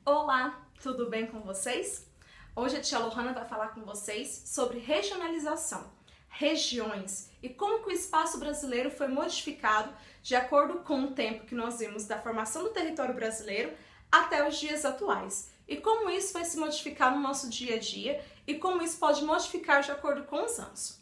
Olá, tudo bem com vocês? Hoje a tia Lohana vai falar com vocês sobre regionalização, regiões e como que o espaço brasileiro foi modificado de acordo com o tempo que nós vimos da formação do território brasileiro até os dias atuais e como isso vai se modificar no nosso dia a dia e como isso pode modificar de acordo com os anos.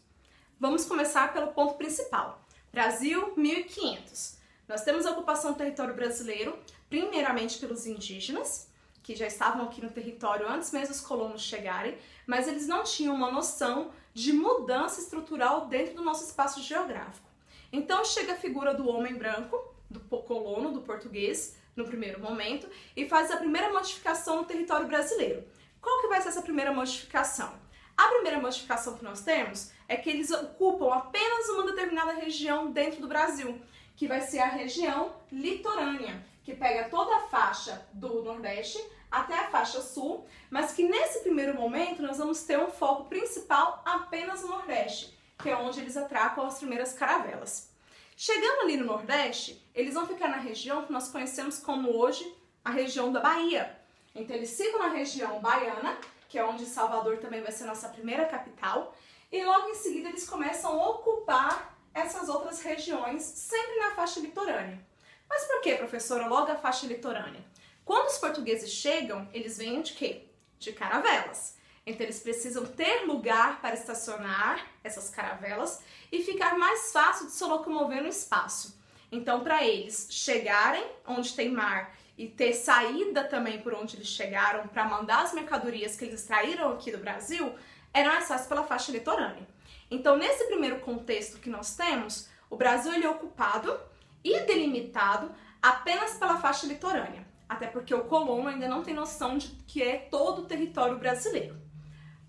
Vamos começar pelo ponto principal. Brasil 1500. Nós temos a ocupação do território brasileiro, primeiramente pelos indígenas, que já estavam aqui no território antes mesmo dos colonos chegarem, mas eles não tinham uma noção de mudança estrutural dentro do nosso espaço geográfico. Então chega a figura do homem branco, do colono, do português, no primeiro momento, e faz a primeira modificação no território brasileiro. Qual que vai ser essa primeira modificação? A primeira modificação que nós temos é que eles ocupam apenas uma determinada região dentro do Brasil, que vai ser a região litorânea, que pega toda a faixa do Nordeste até a faixa Sul, mas que nesse primeiro momento nós vamos ter um foco principal apenas no Nordeste, que é onde eles atracam as primeiras caravelas. Chegando ali no Nordeste, eles vão ficar na região que nós conhecemos como hoje a região da Bahia. Então eles ficam na região baiana, que é onde Salvador também vai ser nossa primeira capital, e logo em seguida eles começam a ocupar essas outras regiões, sempre na faixa litorânea. Mas por que, professora, logo a faixa litorânea? Quando os portugueses chegam, eles vêm de quê? De caravelas. Então eles precisam ter lugar para estacionar essas caravelas e ficar mais fácil de se locomover no espaço. Então, para eles chegarem onde tem mar e ter saída também por onde eles chegaram para mandar as mercadorias que eles extraíram aqui do Brasil, era mais fácil pela faixa litorânea. Então, nesse primeiro contexto que nós temos, o Brasil ele é ocupado e delimitado apenas pela faixa litorânea, até porque o colono ainda não tem noção de que é todo o território brasileiro.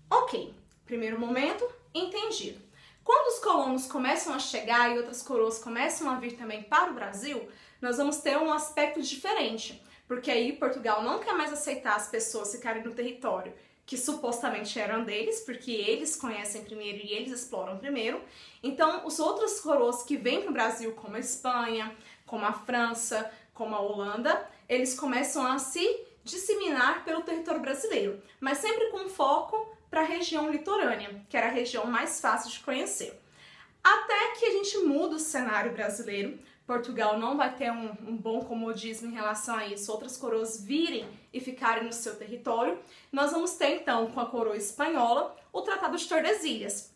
Ok, primeiro momento, entendido. Quando os colonos começam a chegar e outras coroas começam a vir também para o Brasil, nós vamos ter um aspecto diferente, porque aí Portugal não quer mais aceitar as pessoas ficarem no território que supostamente eram deles, porque eles conhecem primeiro e eles exploram primeiro. Então, os outros coroas que vêm para o Brasil, como a Espanha, como a França, como a Holanda, eles começam a se disseminar pelo território brasileiro, mas sempre com foco para a região litorânea, que era a região mais fácil de conhecer. Até que a gente muda o cenário brasileiro, Portugal não vai ter um bom comodismo em relação a isso, outras coroas virem e ficarem no seu território. Nós vamos ter então, com a coroa espanhola, o Tratado de Tordesilhas,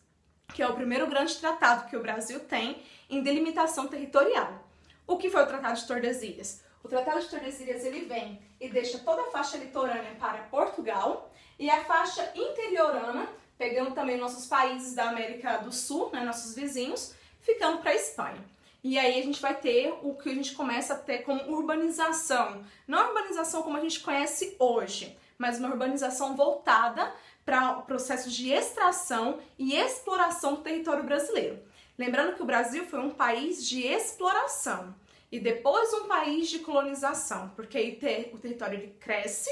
que é o primeiro grande tratado que o Brasil tem em delimitação territorial. O que foi o Tratado de Tordesilhas? O Tratado de Tordesilhas ele vem e deixa toda a faixa litorânea para Portugal e a faixa interiorana, pegando também nossos países da América do Sul, né, nossos vizinhos, ficando para a Espanha. E aí a gente vai ter o que a gente começa a ter como urbanização. Não a urbanização como a gente conhece hoje, mas uma urbanização voltada para o processo de extração e exploração do território brasileiro. Lembrando que o Brasil foi um país de exploração e depois um país de colonização, porque aí o território ele cresce,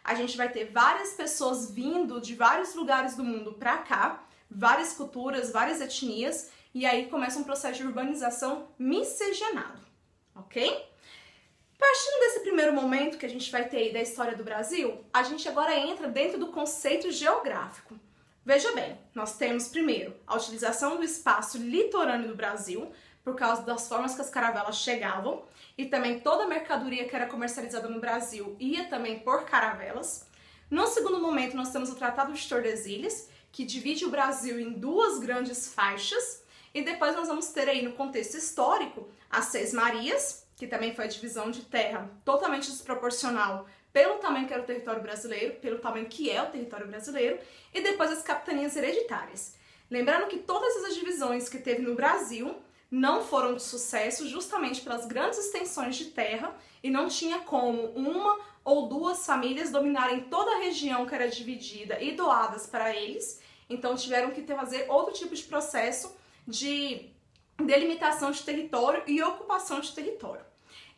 a gente vai ter várias pessoas vindo de vários lugares do mundo para cá, várias culturas, várias etnias, e aí começa um processo de urbanização miscigenado, ok? Partindo desse primeiro momento que a gente vai ter aí da história do Brasil, a gente agora entra dentro do conceito geográfico. Veja bem, nós temos primeiro a utilização do espaço litorâneo do Brasil, por causa das formas que as caravelas chegavam, e também toda a mercadoria que era comercializada no Brasil ia também por caravelas. No segundo momento, nós temos o Tratado de Tordesilhas, que divide o Brasil em duas grandes faixas, e depois nós vamos ter aí no contexto histórico as Seis Marias, que também foi a divisão de terra totalmente desproporcional pelo tamanho que era o território brasileiro, pelo tamanho que é o território brasileiro, e depois as capitanias hereditárias. Lembrando que todas essas divisões que teve no Brasil não foram de sucesso justamente pelas grandes extensões de terra e não tinha como uma ou duas famílias dominarem toda a região que era dividida e doadas para eles, então tiveram que fazer outro tipo de processo de delimitação de território e ocupação de território.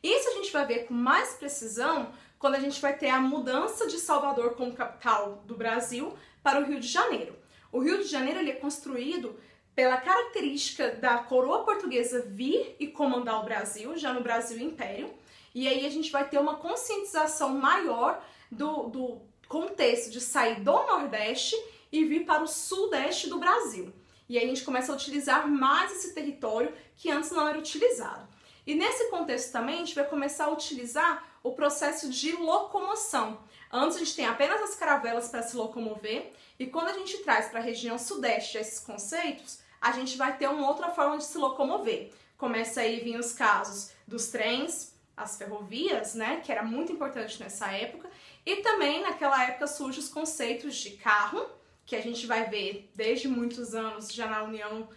Isso a gente vai ver com mais precisão quando a gente vai ter a mudança de Salvador como capital do Brasil para o Rio de Janeiro. O Rio de Janeiro ele é construído pela característica da coroa portuguesa vir e comandar o Brasil, já no Brasil Império, e aí a gente vai ter uma conscientização maior do contexto de sair do Nordeste e vir para o Sudeste do Brasil. E aí a gente começa a utilizar mais esse território que antes não era utilizado. E nesse contexto também a gente vai começar a utilizar o processo de locomoção. Antes a gente tem apenas as caravelas para se locomover, e quando a gente traz para a região Sudeste esses conceitos, a gente vai ter uma outra forma de se locomover. Começa aí a vir os casos dos trens, as ferrovias, né, que era muito importante nessa época, e também naquela época surgem os conceitos de carro, que a gente vai ver desde muitos anos já na União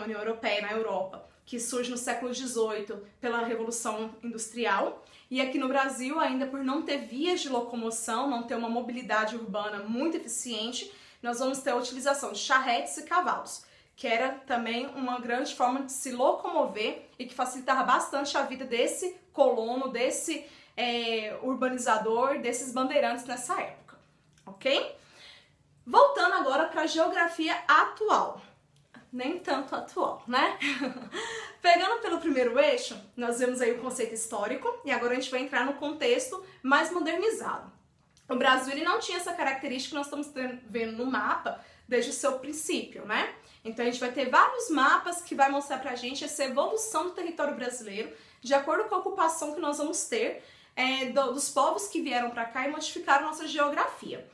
Europeia, na Europa, que surge no século XVIII pela Revolução Industrial, e aqui no Brasil, ainda por não ter vias de locomoção, não ter uma mobilidade urbana muito eficiente, nós vamos ter a utilização de charretes e cavalos, que era também uma grande forma de se locomover e que facilitava bastante a vida desse colono, desse urbanizador, desses bandeirantes nessa época, ok? Voltando agora para a geografia atual. Nem tanto atual, né? Pegando pelo primeiro eixo, nós vemos aí o conceito histórico e agora a gente vai entrar no contexto mais modernizado. O Brasil ele não tinha essa característica que nós estamos vendo no mapa desde o seu princípio, né? Então a gente vai ter vários mapas que vai mostrar pra gente essa evolução do território brasileiro de acordo com a ocupação que nós vamos ter dos povos que vieram para cá e modificaram nossa geografia.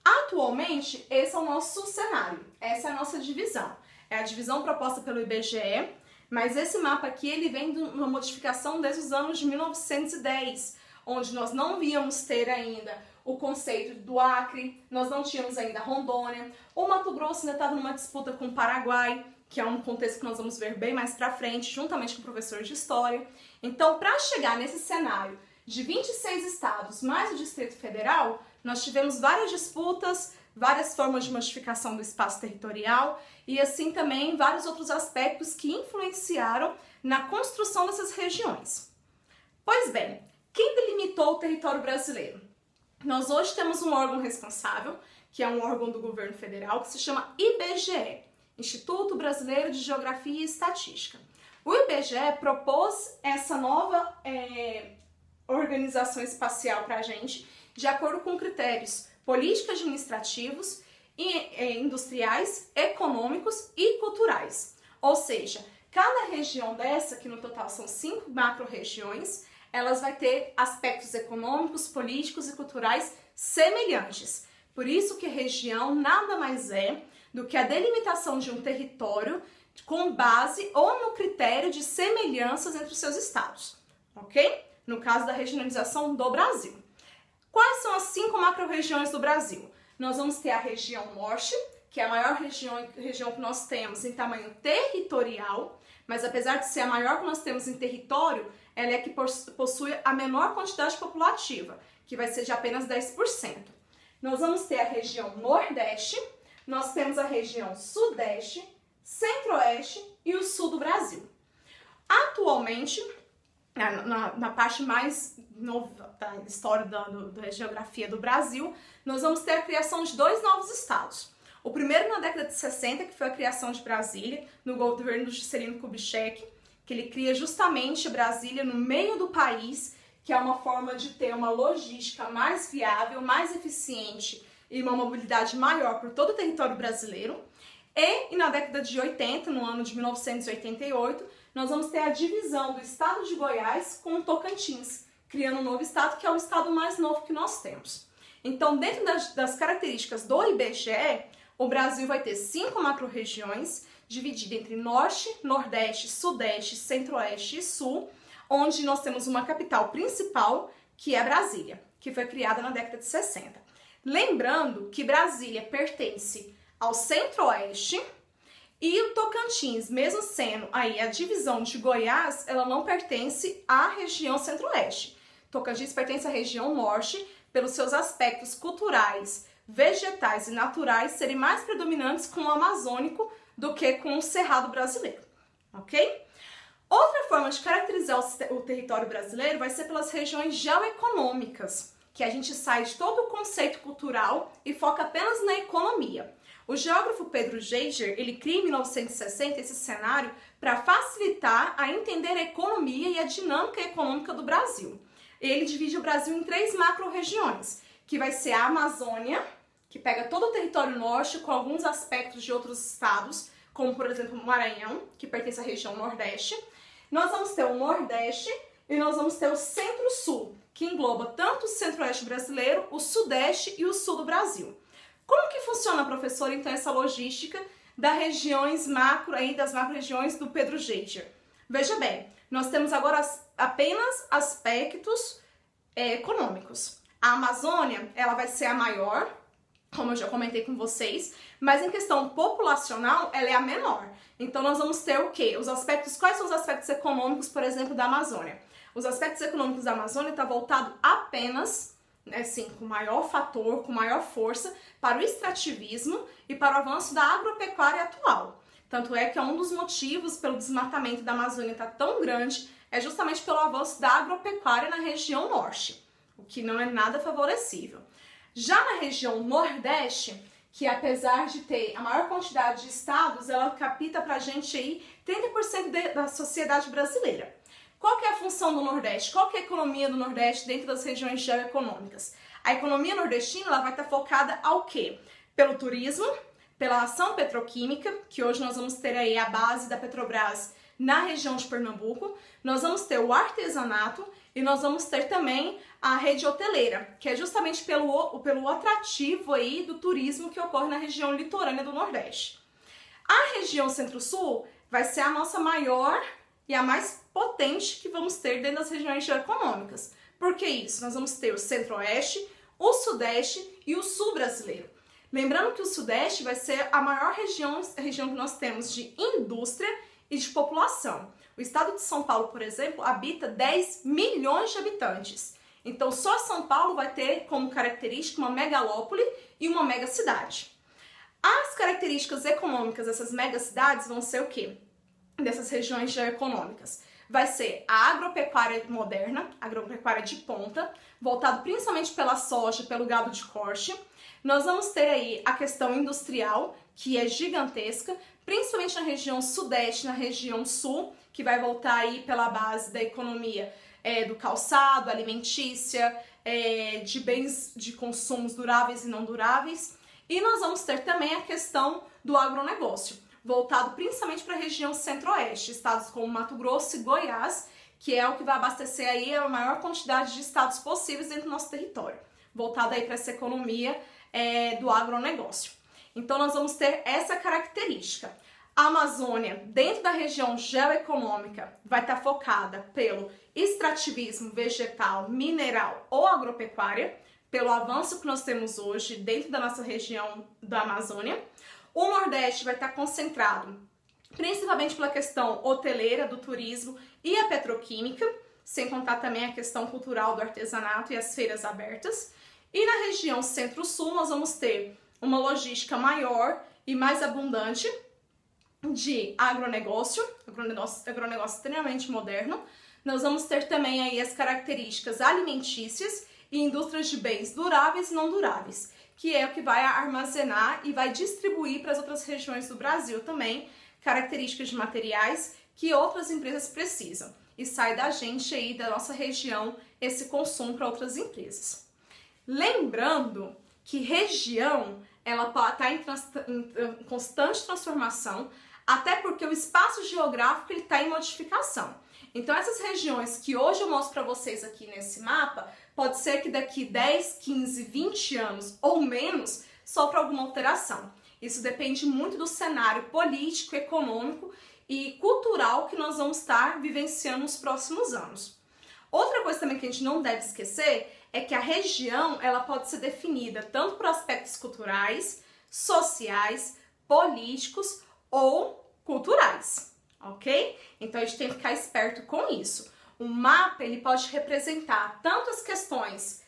Atualmente, esse é o nosso cenário, essa é a nossa divisão. É a divisão proposta pelo IBGE, mas esse mapa aqui ele vem de uma modificação desde os anos de 1910, onde nós não íamos ter ainda o conceito do Acre, nós não tínhamos ainda Rondônia, o Mato Grosso ainda estava numa disputa com o Paraguai, que é um contexto que nós vamos ver bem mais pra frente, juntamente com o professor de História. Então, para chegar nesse cenário de 26 estados mais o Distrito Federal, nós tivemos várias disputas, várias formas de modificação do espaço territorial e assim também vários outros aspectos que influenciaram na construção dessas regiões. Pois bem, quem delimitou o território brasileiro? Nós hoje temos um órgão responsável, que é um órgão do governo federal, que se chama IBGE, Instituto Brasileiro de Geografia e Estatística. O IBGE propôs essa nova organização espacial para a gente, de acordo com critérios políticos administrativos, industriais, econômicos e culturais. Ou seja, cada região dessa, que no total são 5 macro-regiões, elas vai ter aspectos econômicos, políticos e culturais semelhantes. Por isso que região nada mais é do que a delimitação de um território com base ou no critério de semelhanças entre os seus estados, ok? No caso da regionalização do Brasil. Quais são as 5 macro-regiões do Brasil? Nós vamos ter a região norte, que é a maior região que nós temos em tamanho territorial, mas apesar de ser a maior que nós temos em território, ela é a que possui a menor quantidade populativa, que vai ser de apenas 10%. Nós vamos ter a região nordeste, nós temos a região sudeste, centro-oeste e o sul do Brasil. Atualmente, na parte mais nova da história da geografia do Brasil, nós vamos ter a criação de 2 novos estados. O primeiro na década de 60, que foi a criação de Brasília, no governo do Juscelino Kubitschek, que ele cria justamente Brasília no meio do país, que é uma forma de ter uma logística mais viável, mais eficiente e uma mobilidade maior por todo o território brasileiro. E na década de 80, no ano de 1988, nós vamos ter a divisão do estado de Goiás com o Tocantins, criando um novo estado, que é o estado mais novo que nós temos. Então, dentro das características do IBGE, o Brasil vai ter 5 macro-regiões, divididas entre Norte, Nordeste, Sudeste, Centro-Oeste e Sul, onde nós temos uma capital principal, que é Brasília, que foi criada na década de 60. Lembrando que Brasília pertence ao Centro-Oeste e o Tocantins, mesmo sendo aí a divisão de Goiás, ela não pertence à região Centro-Oeste. Tocantins pertence à região Norte, pelos seus aspectos culturais, vegetais e naturais serem mais predominantes com o amazônico do que com o cerrado brasileiro, ok? Outra forma de caracterizar o território brasileiro vai ser pelas regiões geoeconômicas, que a gente sai de todo o conceito cultural e foca apenas na economia. O geógrafo Pedro Geiger, ele cria em 1960 esse cenário para facilitar a entender a economia e a dinâmica econômica do Brasil. Ele divide o Brasil em 3 macro-regiões, que vai ser a Amazônia, que pega todo o território norte com alguns aspectos de outros estados, como por exemplo o Maranhão, que pertence à região Nordeste. Nós vamos ter o Nordeste e nós vamos ter o Centro-Sul, que engloba tanto o Centro-Oeste brasileiro, o Sudeste e o Sul do Brasil. Como que funciona, professor, então, essa logística das regiões macro, aí, das macro-regiões do Pedro Geiger? Veja bem, nós temos agora apenas aspectos econômicos. A Amazônia, ela vai ser a maior, como eu já comentei com vocês, mas em questão populacional, ela é a menor. Então, nós vamos ter o quê? Quais são os aspectos econômicos, por exemplo, da Amazônia? Os aspectos econômicos da Amazônia estão voltados apenas, assim, com maior fator, com maior força, para o extrativismo e para o avanço da agropecuária atual. Tanto é que um dos motivos pelo desmatamento da Amazônia estar tão grande é justamente pelo avanço da agropecuária na região norte, o que não é nada favorecível. Já na região nordeste, que apesar de ter a maior quantidade de estados, ela capta pra gente aí 30% da sociedade brasileira. Qual que é a função do Nordeste? Qual que é a economia do Nordeste dentro das regiões geoeconômicas? A economia nordestina ela vai estar focada ao quê? Pelo turismo, pela ação petroquímica, que hoje nós vamos ter aí a base da Petrobras na região de Pernambuco, nós vamos ter o artesanato e nós vamos ter também a rede hoteleira, que é justamente pelo atrativo aí do turismo que ocorre na região litorânea do Nordeste. A região Centro-Sul vai ser a nossa maior e a mais potente que vamos ter dentro das regiões geoeconômicas. Por que isso? Nós vamos ter o Centro-Oeste, o Sudeste e o Sul brasileiro. Lembrando que o Sudeste vai ser a maior região que nós temos de indústria e de população. O estado de São Paulo, por exemplo, habita 10 milhões de habitantes. Então, só São Paulo vai ter como característica uma megalópole e uma megacidade. As características econômicas dessas megacidades vão ser o quê? Dessas regiões geoeconômicas. Vai ser a agropecuária moderna, agropecuária de ponta, voltado principalmente pela soja, pelo gado de corte. Nós vamos ter aí a questão industrial, que é gigantesca, principalmente na região sudeste, na região sul, que vai voltar aí pela base da economia do calçado, alimentícia, de bens de consumos duráveis e não duráveis. E nós vamos ter também a questão do agronegócio, voltado principalmente para a região centro-oeste, estados como Mato Grosso e Goiás, que é o que vai abastecer aí a maior quantidade de estados possíveis dentro do nosso território, voltado aí para essa economia do agronegócio. Então nós vamos ter essa característica. A Amazônia, dentro da região geoeconômica, vai estar focada pelo extrativismo vegetal, mineral ou agropecuária, pelo avanço que nós temos hoje dentro da nossa região da Amazônia. O Nordeste vai estar concentrado principalmente pela questão hoteleira, do turismo e a petroquímica, sem contar também a questão cultural do artesanato e as feiras abertas. E na região Centro-Sul nós vamos ter uma logística maior e mais abundante de agronegócio extremamente moderno. Nós vamos ter também aí as características alimentícias e indústrias de bens duráveis e não duráveis, que é o que vai armazenar e vai distribuir para as outras regiões do Brasil também, características de materiais que outras empresas precisam. E sai da gente aí, da nossa região, esse consumo para outras empresas. Lembrando que região, ela está em constante transformação, até porque o espaço geográfico está em modificação. Então essas regiões que hoje eu mostro para vocês aqui nesse mapa, pode ser que daqui 10, 15, 20 anos ou menos sofra alguma alteração. Isso depende muito do cenário político, econômico e cultural que nós vamos estar vivenciando nos próximos anos. Outra coisa também que a gente não deve esquecer é que a região ela pode ser definida tanto por aspectos culturais, sociais, políticos ou culturais, ok? Então a gente tem que ficar esperto com isso. O mapa ele pode representar tanto as questões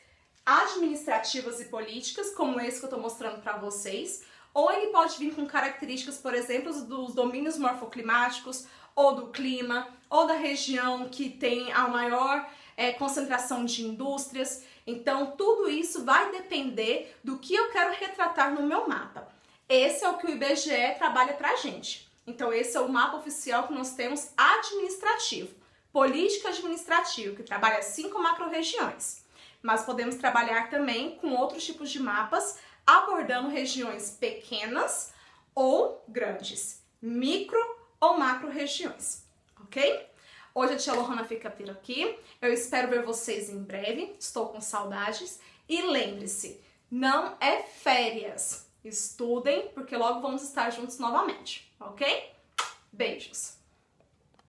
administrativas e políticas, como esse que eu estou mostrando para vocês, ou ele pode vir com características, por exemplo, dos domínios morfoclimáticos, ou do clima, ou da região que tem a maior concentração de indústrias. Então, tudo isso vai depender do que eu quero retratar no meu mapa. Esse é o que o IBGE trabalha pra gente. Então esse é o mapa oficial que nós temos administrativo. Política administrativa, que trabalha 5 macro-regiões. Mas podemos trabalhar também com outros tipos de mapas, abordando regiões pequenas ou grandes, micro ou macro-regiões, ok? Hoje a tia Lohana fica por aqui, eu espero ver vocês em breve, estou com saudades. E lembre-se, não é férias, estudem, porque logo vamos estar juntos novamente, ok? Beijos!